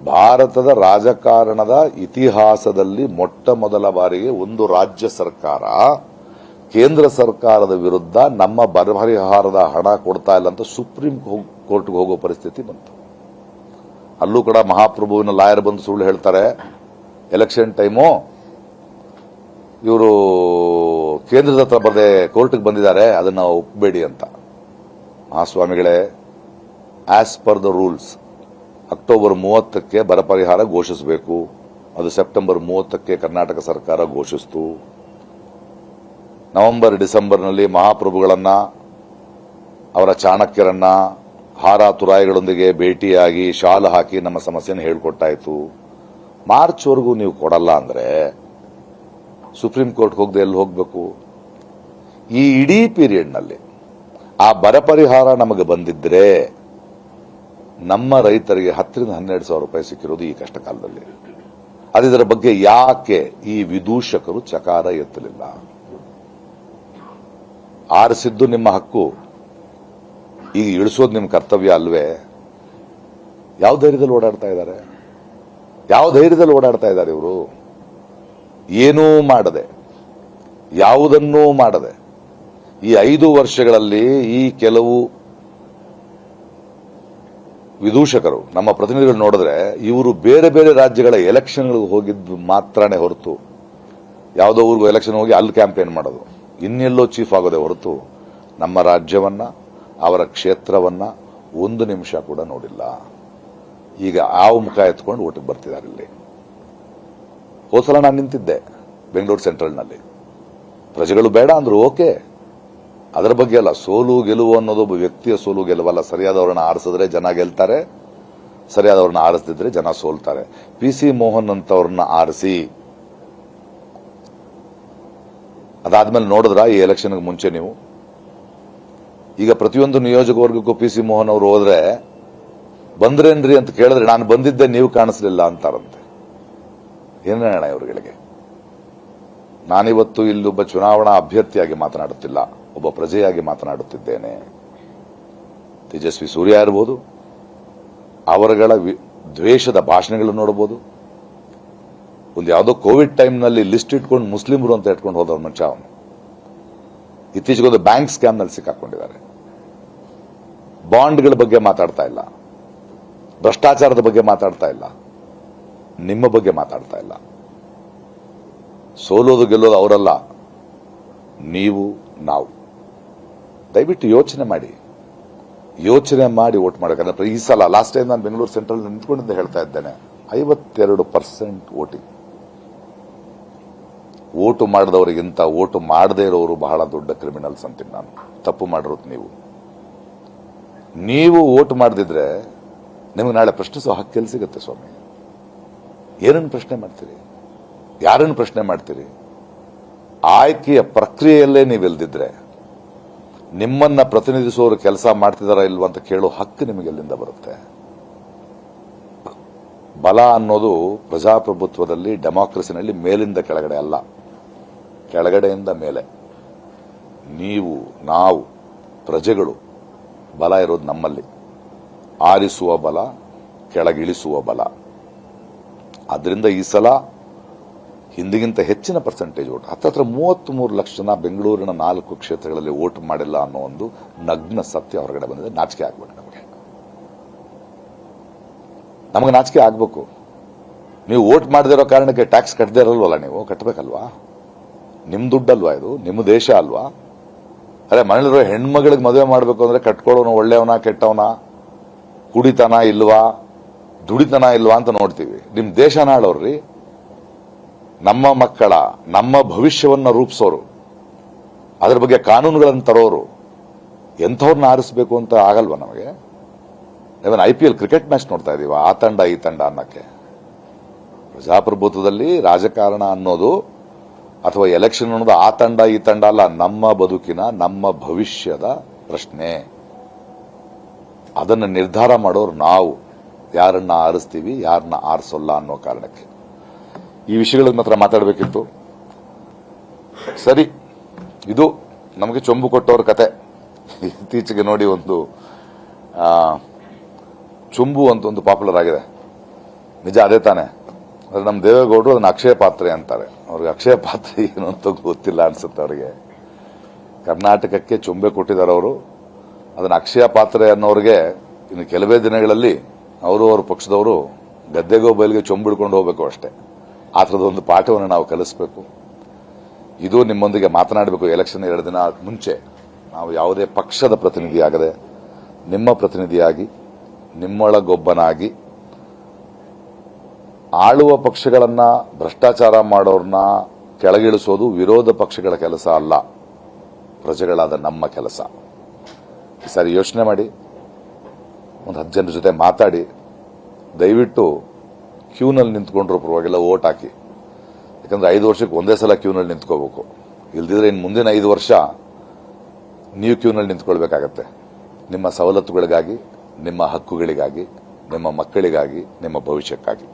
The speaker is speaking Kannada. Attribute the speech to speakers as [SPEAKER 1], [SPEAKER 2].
[SPEAKER 1] ಭಾರತದ ರಾಜಕಾರಣದ ಇತಿಹಾಸದಲ್ಲಿ ಮೊಟ್ಟ ಮೊದಲ ಬಾರಿಗೆ ಒಂದು ರಾಜ್ಯ ಸರ್ಕಾರ ಕೇಂದ್ರ ಸರ್ಕಾರದ ವಿರುದ್ಧ ನಮ್ಮ ಬರಪರಿಹಾರದ ಹಣ ಕೊಡ್ತಾ ಇಲ್ಲ ಅಂತ ಸುಪ್ರೀಂ ಕೋರ್ಟ್ಗೆ ಹೋಗೋ ಪರಿಸ್ಥಿತಿ ಬಂತು. ಅಲ್ಲೂ ಕೂಡ ಮಹಾಪ್ರಭುವಿನ ಲಾಯರ್ ಬಂದು ಸುಳ್ಳು ಹೇಳ್ತಾರೆ. ಎಲೆಕ್ಷನ್ ಟೈಮು ಇವರು ಕೇಂದ್ರದ ಹತ್ರ ಬರದೆ ಕೋರ್ಟ್ಗೆ ಬಂದಿದ್ದಾರೆ, ಅದನ್ನ ಒಪ್ಪಬೇಡಿ ಅಂತ. ಮಹಾಸ್ವಾಮಿಗಳೇ, as per the rules October 30ಕ್ಕೆ ಬರ ಪರಿಹಾರ ಘೋಷಿಸಬೇಕು. ಅದು ಸೆಪ್ಟೆಂಬರ್ 30ಕ್ಕೆ ಕರ್ನಾಟಕ ಸರ್ಕಾರ ಘೋಷಿಸಿತು. ನವೆಂಬರ್ ಡಿಸೆಂಬರ್ನಲ್ಲಿ ಮಹಾಪ್ರಭುಗಳನ್ನ, ಅವರ ಚಾಣಕ್ಯರನ್ನ, ಹಾರ ತುರಾಯಿಗಳೊಂದಿಗೆ ಭೇಟಿಯಾಗಿ ಶಾಲು ಹಾಕಿ ನಮ್ಮ ಸಮಸ್ಯೆಯನ್ನು ಹೇಳಿಕೊಟ್ಟಾಯಿತು. ಮಾರ್ಚ್ವರೆಗೂ ನೀವು ಕೊಡಲ್ಲ ಅಂದ್ರೆ ಸುಪ್ರೀಂ ಕೋರ್ಟ್ ಹೋಗದೆ ಎಲ್ಲಿ ಹೋಗಬೇಕು? ಈ ಇಡೀ ಪೀರಿಯಡ್ನಲ್ಲಿ ಆ ಬರ ಪರಿಹಾರ ನಮಗೆ ಬಂದಿದ್ರೆ ನಮ್ಮ ರೈತರಿಗೆ 10 ರಿಂದ 12 ಸಾವಿರ ರೂಪಾಯಿ ಸಿಕ್ಕಿರೋದು ಈ ಕಷ್ಟ ಕಾಲದಲ್ಲಿ. ಅದರ ಬಗ್ಗೆ ಯಾಕೆ ಈ ವಿದೂಷಕರು ಚಕಾರ ಎತ್ತಲಿಲ್ಲ? ಆರಿಸಿದ್ದು ನಿಮ್ಮ ಹಕ್ಕು, ಈಗ ಇಳಿಸೋದು ನಿಮ್ಮ ಕರ್ತವ್ಯ ಅಲ್ವೇ? ಯಾವ ಧೈರ್ಯದಲ್ಲಿ ಓಡಾಡ್ತಾ ಇದ್ದಾರೆ? ಯಾವ ಧೈರ್ಯದಲ್ಲಿ ಓಡಾಡ್ತಾ ಇದ್ದಾರೆ ಇವರು? ಏನೂ ಮಾಡದೆ, ಯಾವುದನ್ನೂ ಮಾಡದೆ ಈ 5 ವರ್ಷಗಳಲ್ಲಿ ಈ ಕೆಲವು ವಿದೂಷಕರು, ನಮ್ಮ ಪ್ರತಿನಿಧಿಗಳು ನೋಡಿದ್ರೆ ಇವರು ಬೇರೆ ಬೇರೆ ರಾಜ್ಯಗಳ ಎಲೆಕ್ಷನ್ಗಳಿಗೆ ಹೋಗಿದ್ದು ಮಾತ್ರನೇ ಹೊರತು, ಯಾವುದೋ ಊರಿಗೂ ಎಲೆಕ್ಷನ್ ಹೋಗಿ ಅಲ್ಲಿ ಕ್ಯಾಂಪೇನ್ ಮಾಡೋದು, ಇನ್ನೆಲ್ಲೋ ಚೀಫ್ ಆಗೋದೇ ಹೊರತು ನಮ್ಮ ರಾಜ್ಯವನ್ನ, ಅವರ ಕ್ಷೇತ್ರವನ್ನ 1 ನಿಮಿಷ ಕೂಡ ನೋಡಿಲ್ಲ. ಈಗ ಆವು ಮುಖ ಎತ್ಕೊಂಡು ಓಟಿಗೆ ಬರ್ತಿದ್ದಾರೆ. ಇಲ್ಲಿ ಹೋದ್ಸಲ ನಾನು ನಿಂತಿದ್ದೆ ಬೆಂಗಳೂರು ಸೆಂಟ್ರಲ್ನಲ್ಲಿ. ಪ್ರಜೆಗಳು ಬೇಡ ಅಂದ್ರು, ಓಕೆ, ಅದರ ಬಗ್ಗೆ ಅಲ್ಲ. ಸೋಲು ಗೆಲುವು ಅನ್ನೋದು ಒಬ್ಬ ವ್ಯಕ್ತಿಯ ಸೋಲು ಗೆಲುವಲ್ಲ. ಸರಿಯಾದವ್ರನ್ನ ಆರಿಸಿದ್ರೆ ಜನ ಗೆಲ್ತಾರೆ, ಸರಿಯಾದವ್ರನ್ನ ಆರಿಸದಿದ್ರೆ ಜನ ಸೋಲ್ತಾರೆ. PC ಮೋಹನ್ ಅಂತವ್ರನ್ನ ಆರಿಸಿ, ಅದಾದ್ಮೇಲೆ ನೋಡಿದ್ರ ಈ ಎಲೆಕ್ಷನ್ಗೆ ಮುಂಚೆ ನೀವು? ಈಗ ಪ್ರತಿಯೊಂದು ನಿಯೋಜಕವರ್ಗಕ್ಕೂ PC ಮೋಹನ್ ಅವರು ಹೋದ್ರೆ ಬಂದ್ರೇನ್ರಿ ಅಂತ ಕೇಳಿದ್ರೆ ನಾನು ಬಂದಿದ್ದೆ, ನೀವು ಕಾಣಿಸ್ಲಿಲ್ಲ ಅಂತಾರಂತೆ. ಏನೇಣ ಇವ್ರುಗಳಿಗೆ? ನಾನಿವತ್ತು ಇಲ್ಲೊಬ್ಬ ಚುನಾವಣಾ ಅಭ್ಯರ್ಥಿಯಾಗಿ ಮಾತನಾಡುತ್ತಿಲ್ಲ, ಒಬ್ಬ ಪ್ರಜೆಯಾಗಿ ಮಾತನಾಡುತ್ತಿದ್ದೇನೆ. ತೇಜಸ್ವಿ ಸೂರ್ಯ ಇರಬಹುದು, ಅವರುಗಳ ದ್ವೇಷದ ಭಾಷಣಗಳನ್ನು ನೋಡಬಹುದು. ಒಂದು ಯಾವುದೋ ಕೋವಿಡ್ ಟೈಮ್ನಲ್ಲಿ ಲಿಸ್ಟ್ ಇಟ್ಕೊಂಡು ಮುಸ್ಲಿಮರು ಅಂತ ಇಟ್ಕೊಂಡು ಹೋದವ್ರ ಮನುಷ್ಯ ಅವನು. ಇತ್ತೀಚೆಗೆ ಒಂದು ಬ್ಯಾಂಕ್ ಸ್ಕ್ಯಾಮ್ನಲ್ಲಿ ಸಿಕ್ಕಾಕೊಂಡಿದ್ದಾರೆ. ಬಾಂಡ್ಗಳ ಬಗ್ಗೆ ಮಾತಾಡ್ತಾ ಇಲ್ಲ, ಭ್ರಷ್ಟಾಚಾರದ ಬಗ್ಗೆ ಮಾತಾಡ್ತಾ ಇಲ್ಲ, ನಿಮ್ಮ ಬಗ್ಗೆ ಮಾತಾಡ್ತಾ ಇಲ್ಲ. ಸೋಲೋದು ಗೆಲ್ಲೋದು ಅವರಲ್ಲ, ನೀವು ನಾವು. ದಯವಿಟ್ಟು ಯೋಚನೆ ಮಾಡಿ ವೋಟ್ ಮಾಡಬೇಕಂದ್ರೆ ಈ ಸಲ ಲಾಸ್ಟ್ ಟೈಮ್ ನಾನು ಬೆಂಗಳೂರು ಸೆಂಟ್ರಲ್ ನಿಂತ್ಕೊಂಡಿದ್ದ ಹೇಳ್ತಾ ಇದ್ದೇನೆ, 52% ವೋಟಿಂಗ್. ವೋಟು ಮಾಡಿದವರಿಗಿಂತ ವೋಟು ಮಾಡದೇ ಇರೋರು ಬಹಳ ದೊಡ್ಡ ಕ್ರಿಮಿನಲ್ಸ್ ಅಂತೀನಿ ನಾನು. ತಪ್ಪು ಮಾಡಿರೋದು ನೀವು ವೋಟ್ ಮಾಡದಿದ್ರೆ ನಿಮಗೆ ನಾಳೆ ಪ್ರಶ್ನಿಸೋ ಹಕ್ಕೆಲ್ಲಿ ಸಿಗುತ್ತೆ ಸ್ವಾಮಿ? ಏನನ್ನು ಪ್ರಶ್ನೆ ಮಾಡ್ತೀರಿ? ಯಾರನ್ನು ಪ್ರಶ್ನೆ ಮಾಡ್ತೀರಿ? ಆಯ್ಕೆಯ ಪ್ರಕ್ರಿಯೆಯಲ್ಲೇ ನೀವೆಲ್ದಿದ್ರೆ ನಿಮ್ಮನ್ನ ಪ್ರತಿನಿಧಿಸುವವರು ಕೆಲಸ ಮಾಡ್ತಿದಾರ ಇಲ್ವಾ ಅಂತ ಕೇಳೋ ಹಕ್ಕು ನಿಮಗೆ ಎಲ್ಲಿಂದ ಬರುತ್ತೆ? ಬಲ ಅನ್ನೋದು ಪ್ರಜಾಪ್ರಭುತ್ವದಲ್ಲಿ, ಡೆಮಾಕ್ರಸಿನಲ್ಲಿ ಮೇಲಿಂದ ಕೆಳಗಡೆ ಅಲ್ಲ, ಕೆಳಗಡೆಯಿಂದ ಮೇಲೆ. ನೀವು, ನಾವು, ಪ್ರಜೆಗಳು ಬಲ ಇರೋದು ನಮ್ಮಲ್ಲಿ. ಆರಿಸುವ ಬಲ, ಕೆಳಗಿಳಿಸುವ ಬಲ. ಆದ್ರಿಂದ ಈ ಸಲ ಹಿಂದಿಗಿಂತ ಹೆಚ್ಚಿನ ಪರ್ಸೆಂಟೇಜ್ ವೋಟ್, ಹತ್ತತ್ರ 33 ಲಕ್ಷ ಜನ ಬೆಂಗಳೂರಿನ 4 ಕ್ಷೇತ್ರಗಳಲ್ಲಿ ವೋಟ್ ಮಾಡಿಲ್ಲ ಅನ್ನೋ ಒಂದು ನಗ್ನ ಸತ್ಯ ಹೊರಗಡೆ ಬಂದಿದೆ. ನಾಚಿಕೆ ಆಗ್ಬೇಕು ನಮಗೆ ನಾಚಿಕೆ ಆಗ್ಬೇಕು. ನೀವು ವೋಟ್ ಮಾಡದಿರೋ ಕಾರಣಕ್ಕೆ ಟ್ಯಾಕ್ಸ್ ಕಟ್ಟದೇ ಇರಲ್ವಲ್ಲ? ನೀವು ಕಟ್ಟಬೇಕಲ್ವಾ? ನಿಮ್ ದುಡ್ಡಲ್ವಾ ಇದು? ನಿಮ್ಮ ದೇಶ ಅಲ್ವಾ? ಅರೆ, ಮನೇಲಿರೋ ಹೆಣ್ಮಗಳಿಗೆ ಮದುವೆ ಮಾಡಬೇಕು ಅಂದ್ರೆ ಕಟ್ಕೊಳ್ಳೋನು ಒಳ್ಳೆಯವನ ಕೆಟ್ಟವನ, ಕುಡಿತನ ಇಲ್ವಾ, ದುಡಿತನ ಇಲ್ವಾ ಅಂತ ನೋಡ್ತೀವಿ. ನಿಮ್ ದೇಶ ನಾಳವ್ರಿ, ನಮ್ಮ ಮಕ್ಕಳ, ನಮ್ಮ ಭವಿಷ್ಯವನ್ನ ರೂಪಿಸೋರು, ಅದರ ಬಗ್ಗೆ ಕಾನೂನುಗಳನ್ನು ತರೋರು. ಎಂಥವ್ರನ್ನ ಆರಿಸಬೇಕು ಅಂತ ಆಗಲ್ವಾ ನಮಗೆ? ಇವನ್ IPL ಕ್ರಿಕೆಟ್ ಮ್ಯಾಚ್ ನೋಡ್ತಾ ಇದೀವ, ಆ ತಂಡ ಈ ತಂಡ ಅನ್ನಕ್ಕೆ. ಪ್ರಜಾಪ್ರಭುತ್ವದಲ್ಲಿ ರಾಜಕಾರಣ ಅನ್ನೋದು ಅಥವಾ ಎಲೆಕ್ಷನ್ ಅನ್ನೋದು ಆ ತಂಡ ಈ ತಂಡ ಅಲ್ಲ, ನಮ್ಮ ಬದುಕಿನ, ನಮ್ಮ ಭವಿಷ್ಯದ ಪ್ರಶ್ನೆ. ಅದನ್ನು ನಿರ್ಧಾರ ಮಾಡೋರು ನಾವು. ಯಾರನ್ನ ಆರಿಸ್ತೀವಿ, ಯಾರನ್ನ ಆರಿಸೋಲ್ಲ ಅನ್ನೋ ಕಾರಣಕ್ಕೆ ಈ ವಿಷಯಗಳ ಮಾತ್ರ ಮಾತಾಡಬೇಕಿತ್ತು. ಸರಿ, ಇದು ನಮಗೆ ಚೊಂಬು ಕೊಟ್ಟವ್ರ ಕತೆ. ಇತ್ತೀಚೆಗೆ ನೋಡಿ, ಒಂದು ಚುಂಬು ಅಂತ ಒಂದು ಪಾಪ್ಯುಲರ್ ಆಗಿದೆ. ನಿಜ ಅದೇ ತಾನೆ. ಆದ್ರೆ ನಮ್ಮ ದೇವೇಗೌಡರು ಅದನ್ನ ಅಕ್ಷಯ ಪಾತ್ರೆ ಅಂತಾರೆ. ಅವ್ರಿಗೆ ಅಕ್ಷಯ ಪಾತ್ರೆ ಏನು ಅಂತ ಗೊತ್ತಿಲ್ಲ ಅನ್ಸುತ್ತೆ ಅವ್ರಿಗೆ. ಕರ್ನಾಟಕಕ್ಕೆ ಚುಂಬೆ ಕೊಟ್ಟಿದ್ದಾರೆ ಅವರು. ಅದನ್ನ ಅಕ್ಷಯ ಪಾತ್ರೆ ಅನ್ನೋರಿಗೆ ಇನ್ನು ಕೆಲವೇ ದಿನಗಳಲ್ಲಿ ಅವರು ಅವ್ರ ಪಕ್ಷದವರು ಗದ್ದೆಗೋ ಬಯಲಿಗೆ ಚೊಂಬಿಡ್ಕೊಂಡು ಹೋಗ್ಬೇಕು ಅಷ್ಟೇ. ಆ ಥರದ ಒಂದು ಪಾಠವನ್ನು ನಾವು ಕಲಿಸಬೇಕು. ಇದು ನಿಮ್ಮೊಂದಿಗೆ ಮಾತನಾಡಬೇಕು. ಎಲೆಕ್ಷನ್ 2 ದಿನ ಮುಂಚೆ ನಾವು ಯಾವುದೇ ಪಕ್ಷದ ಪ್ರತಿನಿಧಿ ಆಗದೆ ನಿಮ್ಮ ಪ್ರತಿನಿಧಿಯಾಗಿ ನಿಮ್ಮೊಳಗೊಬ್ಬನಾಗಿ ಆಳುವ ಪಕ್ಷಗಳನ್ನ ಭ್ರಷ್ಟಾಚಾರ ಮಾಡೋರ್ನ ಕೆಳಗಿಳಿಸೋದು ವಿರೋಧ ಪಕ್ಷಗಳ ಕೆಲಸ ಅಲ್ಲ, ಪ್ರಜೆಗಳಾದ ನಮ್ಮ ಕೆಲಸ. ಈ ಸಾರಿ ಯೋಚನೆ ಮಾಡಿ, ಒಂದು 10 ಜನರ ಜೊತೆ ಮಾತಾಡಿ, ದಯವಿಟ್ಟು ಕ್ಯೂನಲ್ಲಿ ನಿಂತ್ಕೊಂಡ್ರು ಪರವಾಗಿಲ್ಲ, ವೋಟ್ ಹಾಕಿ. ಯಾಕಂದ್ರೆ 5 ವರ್ಷಕ್ಕೆ ಒಂದೇ ಸಲ ಕ್ಯೂನಲ್ಲಿ ನಿಂತ್ಕೋಬೇಕು. ಇಲ್ದಿದ್ರೆ ಇನ್ನು ಮುಂದಿನ 5 ವರ್ಷ ನೀವು ಕ್ಯೂನಲ್ಲಿ ನಿಂತ್ಕೊಳ್ಬೇಕಾಗತ್ತೆ. ನಿಮ್ಮ ಸವಲತ್ತುಗಳಿಗಾಗಿ, ನಿಮ್ಮ ಹಕ್ಕುಗಳಿಗಾಗಿ, ನಿಮ್ಮ ಮಕ್ಕಳಿಗಾಗಿ, ನಿಮ್ಮ ಭವಿಷ್ಯಕ್ಕಾಗಿ.